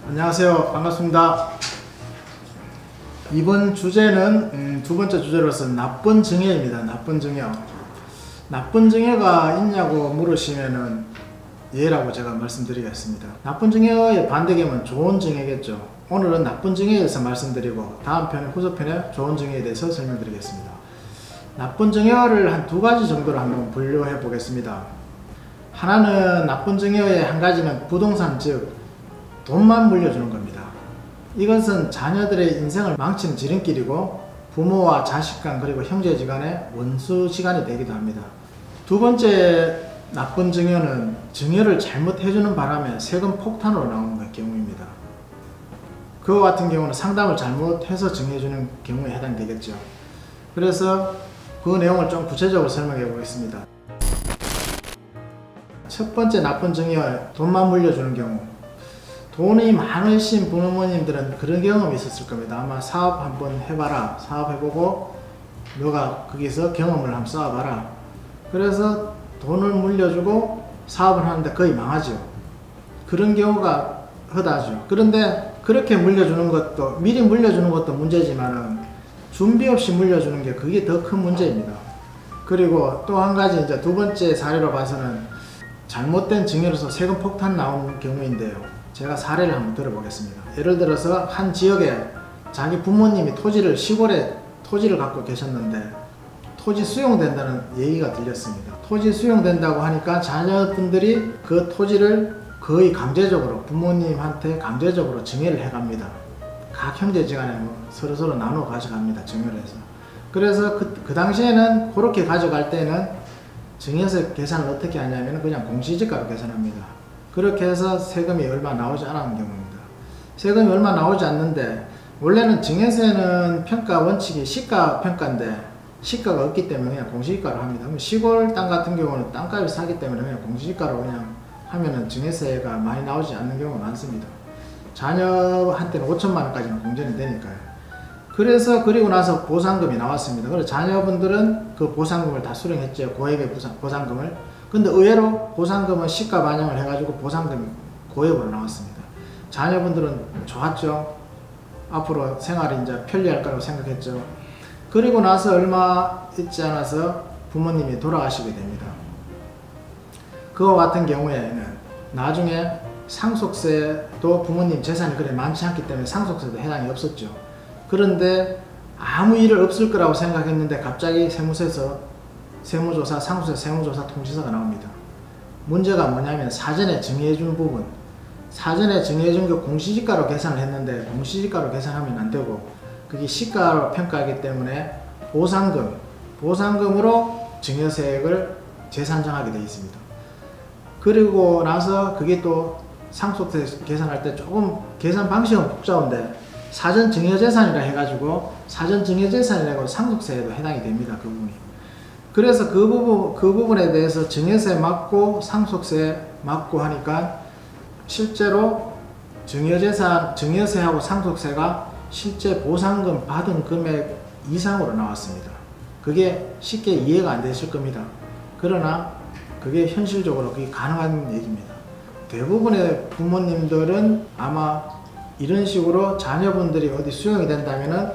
안녕하세요. 반갑습니다. 이번 주제는 두 번째 주제로서 나쁜 증여입니다. 나쁜 증여. 나쁜 증여가 있냐고 물으시면은 예라고 제가 말씀드리겠습니다. 나쁜 증여의 반대계면 좋은 증여겠죠. 오늘은 나쁜 증여에 대해서 말씀드리고 다음 편에 후속편에 좋은 증여에 대해서 설명드리겠습니다. 나쁜 증여를 한 두 가지 정도로 한번 분류해 보겠습니다. 하나는 나쁜 증여의 한 가지는 부동산, 즉 돈만 물려주는 겁니다. 이것은 자녀들의 인생을 망치는 지름길이고 부모와 자식 간 그리고 형제지간의 원수지간이 되기도 합니다. 두 번째 나쁜 증여는 증여를 잘못해주는 바람에 세금 폭탄으로 나오는 경우입니다. 그와 같은 경우는 상담을 잘못해서 증여해주는 경우에 해당되겠죠. 그래서 그 내용을 좀 구체적으로 설명해 보겠습니다. 첫 번째 나쁜 증여, 돈만 물려주는 경우. 돈이 많으신 부모님들은 그런 경험이 있었을 겁니다. 아마 사업 한번 해봐라, 사업해보고 너가 거기서 경험을 한번 쌓아봐라. 그래서 돈을 물려주고 사업을 하는데 거의 망하죠. 그런 경우가 허다하죠. 그런데 그렇게 물려주는 것도, 미리 물려주는 것도 문제지만은 준비 없이 물려주는 게 그게 더 큰 문제입니다. 그리고 또 한 가지, 이제 두 번째 사례로 봐서는 잘못된 증여로서 세금 폭탄 나온 경우인데요. 제가 사례를 한번 들어보겠습니다. 예를 들어서 한 지역에 자기 부모님이 토지를, 시골에 토지를 갖고 계셨는데 토지 수용된다는 얘기가 들렸습니다. 토지 수용된다고 하니까 자녀분들이 그 토지를 거의 강제적으로 부모님한테 강제적으로 증여를 해갑니다. 각 형제지간에 서로서로 나눠 가져갑니다. 증여를 해서. 그래서 그 당시에는 그렇게 가져갈 때는 증여세 계산을 어떻게 하냐면 그냥 공시지가로 계산합니다. 그렇게 해서 세금이 얼마 나오지 않은 경우입니다. 세금이 얼마 나오지 않는데 원래는 증여세는 평가 원칙이 시가 평가인데 시가가 없기 때문에 그냥 공시지가로 합니다. 시골 땅 같은 경우는 땅값이 싸기 때문에 그냥 공시지가로 그냥 하면은 증여세가 많이 나오지 않는 경우가 많습니다. 자녀한테는 5천만 원까지는 공제는 되니까요. 그래서 그리고 나서 보상금이 나왔습니다. 그래서 자녀분들은 그 보상금을 다 수령했죠. 고액의 보상금을. 근데 의외로 보상금은 시가 반영을 해가지고 보상금이 고액으로 나왔습니다. 자녀분들은 좋았죠. 앞으로 생활이 이제 편리할 거라고 생각했죠. 그리고 나서 얼마 있지 않아서 부모님이 돌아가시게 됩니다. 그와 같은 경우에는 나중에 상속세도 부모님 재산이 그래 많지 않기 때문에 상속세도 해당이 없었죠. 그런데 아무 일 없을 거라고 생각했는데 갑자기 세무서에서 세무조사, 상속세 세무조사 통지서가 나옵니다. 문제가 뭐냐면 사전에 증여해준 부분, 사전에 증여해준 게 공시지가로 계산을 했는데 공시지가로 계산하면 안 되고 그게 시가로 평가하기 때문에 보상금으로 증여세액을 재산정하게 되어 있습니다. 그리고 나서 그게 또 상속세 계산할 때 조금 계산 방식은 복잡한데 사전 증여재산이라 해가지고 사전 증여재산이라고 상속세에도 해당이 됩니다. 그 부분이. 그래서 그 부분에 대해서 증여세 맞고 상속세 맞고 하니까 실제로 증여세하고 상속세가 실제 보상금 받은 금액 이상으로 나왔습니다. 그게 쉽게 이해가 안 되실 겁니다. 그러나 그게 현실적으로 그게 가능한 얘기입니다. 대부분의 부모님들은 아마 이런 식으로 자녀분들이 어디 수용이 된다면은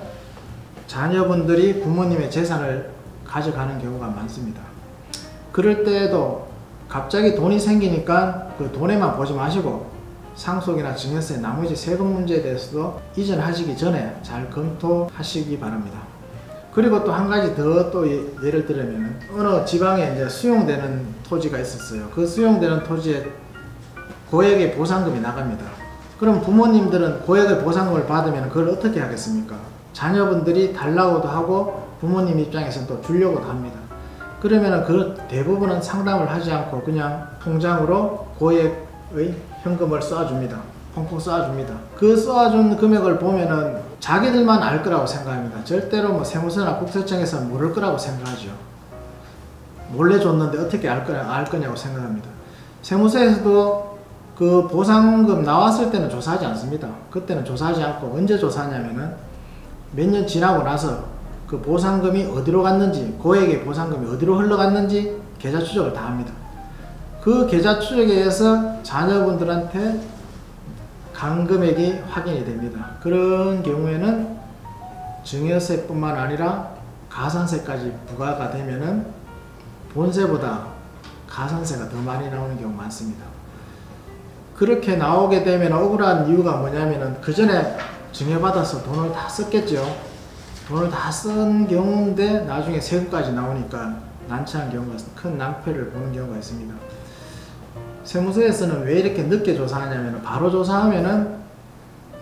자녀분들이 부모님의 재산을 가져가는 경우가 많습니다. 그럴 때에도 갑자기 돈이 생기니까 그 돈에만 보지 마시고 상속이나 증여세, 나머지 세금 문제에 대해서도 이전하시기 전에 잘 검토하시기 바랍니다. 그리고 또 한 가지 더 또 예를 들면 어느 지방에 이제 수용되는 토지가 있었어요. 그 수용되는 토지에 고액의 보상금이 나갑니다. 그럼 부모님들은 고액의 보상금을 받으면 그걸 어떻게 하겠습니까? 자녀분들이 달라고도 하고 부모님 입장에서는 또 주려고도 합니다. 그러면은 그 대부분은 상담을 하지 않고 그냥 통장으로 고액의 현금을 쏴줍니다. 펑펑 쏴줍니다. 그 쏴준 금액을 보면은 자기들만 알 거라고 생각합니다. 절대로 뭐 세무서나 국세청에서 모를 거라고 생각하죠. 몰래 줬는데 어떻게 알 거냐고 생각합니다. 세무서에서도 그 보상금 나왔을 때는 조사하지 않습니다. 그때는 조사하지 않고 언제 조사하냐면은 몇 년 지나고 나서 그 보상금이 어디로 갔는지, 고액의 보상금이 어디로 흘러갔는지 계좌 추적을 다 합니다. 그 계좌 추적에 의해서 자녀분들한테 간 금액이 확인이 됩니다. 그런 경우에는 증여세뿐만 아니라 가산세까지 부과가 되면은 본세보다 가산세가 더 많이 나오는 경우 많습니다. 그렇게 나오게 되면 억울한 이유가 뭐냐면은 그 전에 증여받아서 돈을 다 썼겠죠. 돈을 다 쓴 경우인데 나중에 세금까지 나오니까 난처한 경우가, 큰 낭패를 보는 경우가 있습니다. 세무서에서는 왜 이렇게 늦게 조사하냐면 바로 조사하면은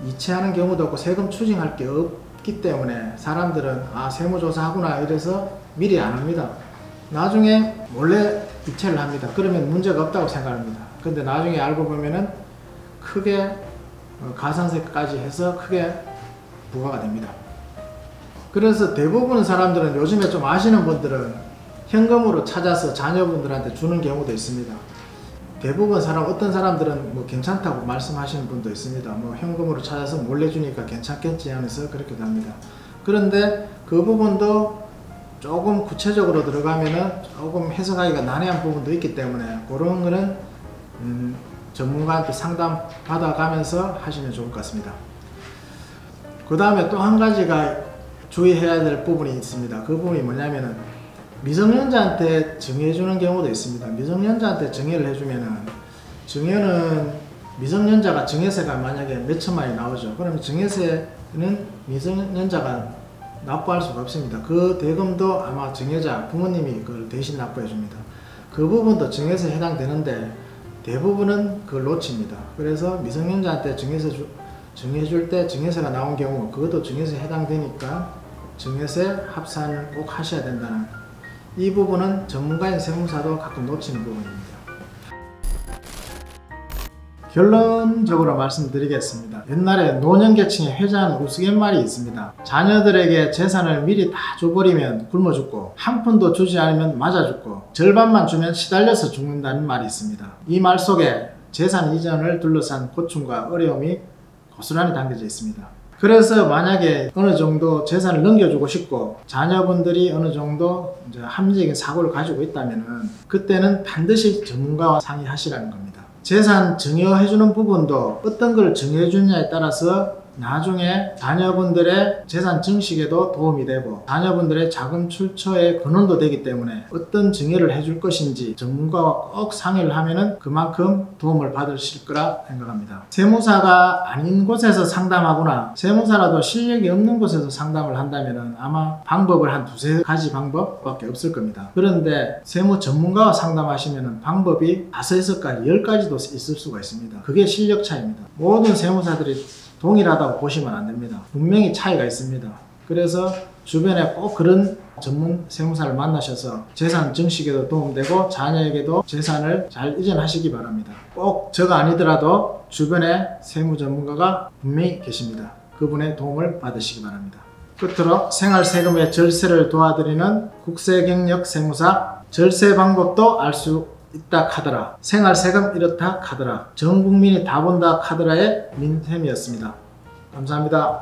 이체하는 경우도 없고 세금 추징할 게 없기 때문에 사람들은 아, 세무조사하구나 이래서 미리 안 합니다. 나중에 몰래 이체를 합니다. 그러면 문제가 없다고 생각합니다. 근데 나중에 알고 보면은 크게 가산세까지 해서 크게 부과가 됩니다. 그래서 대부분 사람들은, 요즘에 좀 아시는 분들은 현금으로 찾아서 자녀분들한테 주는 경우도 있습니다. 대부분 어떤 사람들은 뭐 괜찮다고 말씀하시는 분도 있습니다. 뭐 현금으로 찾아서 몰래 주니까 괜찮겠지 하면서 그렇게도 합니다. 그런데 그 부분도 조금 구체적으로 들어가면은 조금 해석하기가 난해한 부분도 있기 때문에 그런 거는 전문가한테 상담 받아가면서 하시면 좋을 것 같습니다. 그 다음에 또 한 가지가 주의해야 될 부분이 있습니다. 그 부분이 뭐냐면은 미성년자한테 증여해주는 경우도 있습니다. 미성년자한테 증여를 해주면은, 증여는 미성년자가 증여세가 만약에 몇 천만이 나오죠. 그러면 증여세는 미성년자가 납부할 수가 없습니다. 그 대금도 아마 증여자 부모님이 그걸 대신 납부해 줍니다. 그 부분도 증여세에 해당되는데 대부분은 그걸 놓칩니다. 그래서 미성년자한테 증여해줄 때 증여세가 나온 경우 그것도 증여세에 해당되니까 증여세 합산을 꼭 하셔야 된다는, 이 부분은 전문가인 세무사도 가끔 놓치는 부분입니다. 결론적으로 말씀드리겠습니다. 옛날에 노년계층에 회자하는 우스갯말이 있습니다. 자녀들에게 재산을 미리 다 줘버리면 굶어 죽고, 한 푼도 주지 않으면 맞아 죽고, 절반만 주면 시달려서 죽는다는 말이 있습니다. 이 말 속에 재산 이전을 둘러싼 고충과 어려움이 고스란히 담겨져 있습니다. 그래서 만약에 어느 정도 재산을 넘겨주고 싶고 자녀분들이 어느 정도 이제 합리적인 사고를 가지고 있다면은 그때는 반드시 전문가와 상의하시라는 겁니다. 재산 증여해주는 부분도 어떤 걸 증여해주느냐에 따라서 나중에 자녀분들의 재산 증식에도 도움이 되고 자녀분들의 자금 출처의 근원도 되기 때문에 어떤 증여를 해줄 것인지 전문가와 꼭 상의를 하면은 그만큼 도움을 받으실 거라 생각합니다. 세무사가 아닌 곳에서 상담하거나 세무사라도 실력이 없는 곳에서 상담을 한다면은 아마 방법을 한 두세 가지 방법밖에 없을 겁니다. 그런데 세무 전문가와 상담하시면은 방법이 5에서까지 10가지도 있을 수가 있습니다. 그게 실력 차이입니다. 모든 세무사들이 동일하다고 보시면 안 됩니다. 분명히 차이가 있습니다. 그래서 주변에 꼭 그런 전문 세무사를 만나셔서 재산 증식에도 도움되고 자녀에게도 재산을 잘 이전하시기 바랍니다. 꼭 저가 아니더라도 주변에 세무 전문가가 분명히 계십니다. 그분의 도움을 받으시기 바랍니다. 끝으로 생활세금의 절세를 도와드리는 국세경력 세무사, 절세 방법도 알 수 있다 카더라, 생활세금 이렇다 카더라, 전 국민이 다 본다 카더라의 민쌤이었습니다. 감사합니다.